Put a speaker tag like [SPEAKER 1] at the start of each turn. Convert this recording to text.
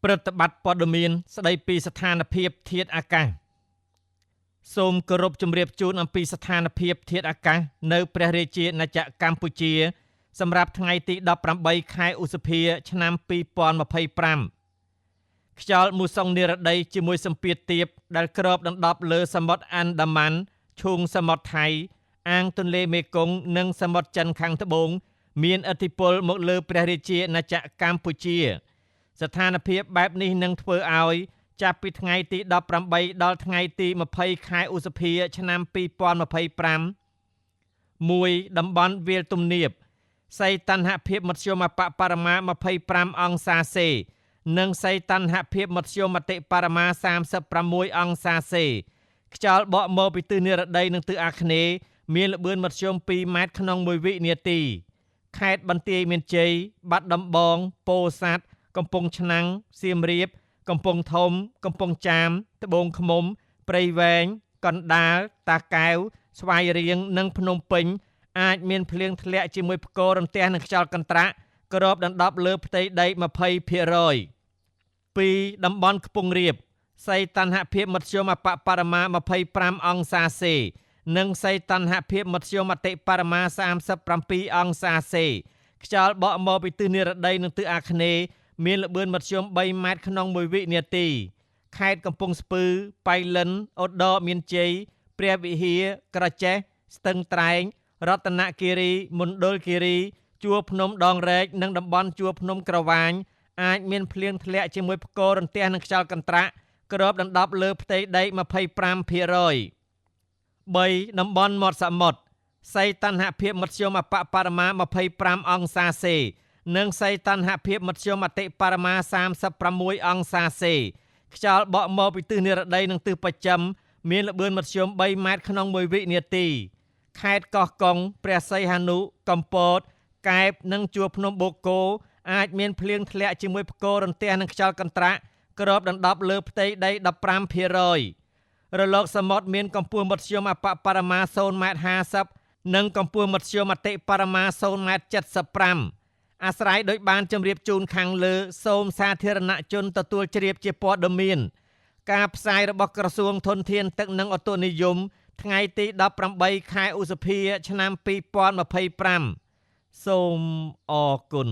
[SPEAKER 1] ប្រតិបត្តិព័ត៌មានស្ដីពីស្ថានភាពធាតុអាកាសសូមគោរពជម្រាបជូនអំពីស្ថានភាពធាតុអាកាសនៅព្រះរាជាណាចក្រកម្ពុជាសម្រាប់ថ្ងៃទី18ខែឧសភាឆ្នាំ2025ខ្យល់មូសុងនិរដីជាមួយសម្ពាធទាបដែលគ្របដណ្ដប់លើសមុទ្រអាន់ដាម៉ាន់ឈូងសមុទ្រថៃអាងទន្លេមេគង្គនិងសមុទ្រចិនខាងត្បូងមានឥទ្ធិពលមកលើព្រះរាជាណាចក្រកម្ពុជាស្ថានភាពបែបនេះនឹងធ្វើឲ្យចាប់ពីថ្ងៃទី18ដល់ថ្ងៃទី20ខែឧសភាឆ្នាំ2025មួយតំបន់វាលទំនាបសីតុណ្ហភាពមធ្យមអបបរមា25អង្សាសេនិងសីតុណ្ហភាពមធ្យមអតិបរមា36អង្សាសេខ្យល់បក់មកពីទិសនិរដីនិងទិសអាគ្នេយ៍មានល្បឿនមធ្យម2ម៉ែត្រក្នុង1វិនាទីខេត្តបន្ទាយមានជ័យបាត់ដំបងពោធិ៍សាត់កំពង់ឆ្នាំងសៀមរាបកំពង់ធំកំពង់ចាមត្បូងឃ្មុំព្រៃវែងកណ្ដាលតាកែវស្វាយរៀងនិងភ្នំពេញអាចមានភ្លៀងធ្លាក់ជាមួយផ្គររន្ទះនិងខ្យល់កន្ត្រាក់គ្របដណ្ដប់លើផ្ទៃដី 20% ពីតំបន់ខ្ពង់រាបសីតុណ្ហភាពមធ្យមអបបរមា25អង្សាសេនិងសីតុណ្ហភាពមធ្យមអតិបរមា37អង្សាសេខ្យល់បក់មកពីទិសនិរដីនិងទិសអាគ្នេយ៍មានល្បឿនមធ្យម3ម៉ែត្រក្នុង1វិនាទីខេត្តកំពង់ស្ពឺប៉ៃលិនឧត្តរមានជ័យព្រះវិហារក្រចេះស្ទឹងត្រែងរតនគិរីមណ្ឌលគិរីជួរភ្នំដងរែកនិងតំបន់ជួរភ្នំក្រវាញអាចមានភ្លៀងធ្លាក់ជាមួយផ្គររន្ទះនិងខ្យល់កន្ត្រាក់គ្របដណ្ដប់លើផ្ទៃដី 25% 3. តំបន់មាត់សមុទ្រសីតុណ្ហភាពមធ្យមអបបរមា25អង្សាសេនិងសីតុណ្ហភាពមធ្យមអតិបរមា36អង្សាសេខ្យល់បក់មកពីទិសនិរដីនិងទិសបស្ចិមមានល្បឿនមធ្យម3ម៉ែត្រក្នុង1វិនាទីខេត្តកោះកុងព្រះសីហនុកំពតកែបនិងជួរភ្នំបូកគោអាចមានភ្លៀងធ្លាក់ជាមួយផ្គររន្ទះនិងខ្យល់កន្ត្រាក់គ្របដណ្ដប់លើផ្ទៃដី 15% រលកសមុទ្រមានកម្ពស់មធ្យមអបបរមា0.50 ម៉ែត្រនិងកម្ពស់មធ្យមអតិបរមា0.75 ម៉ែត្រអាស្រ័យដោយបានជម្រាបជូនខាងលើសូមសាធារណជនទទួលជ្រាបជាព័ត៌មានការផ្សាយរបស់ក្រសួងធនធានទឹកនិងឧតុនិយមថ្ងៃទី18ខែឧសភាឆ្នាំ2025សូមអរគុណ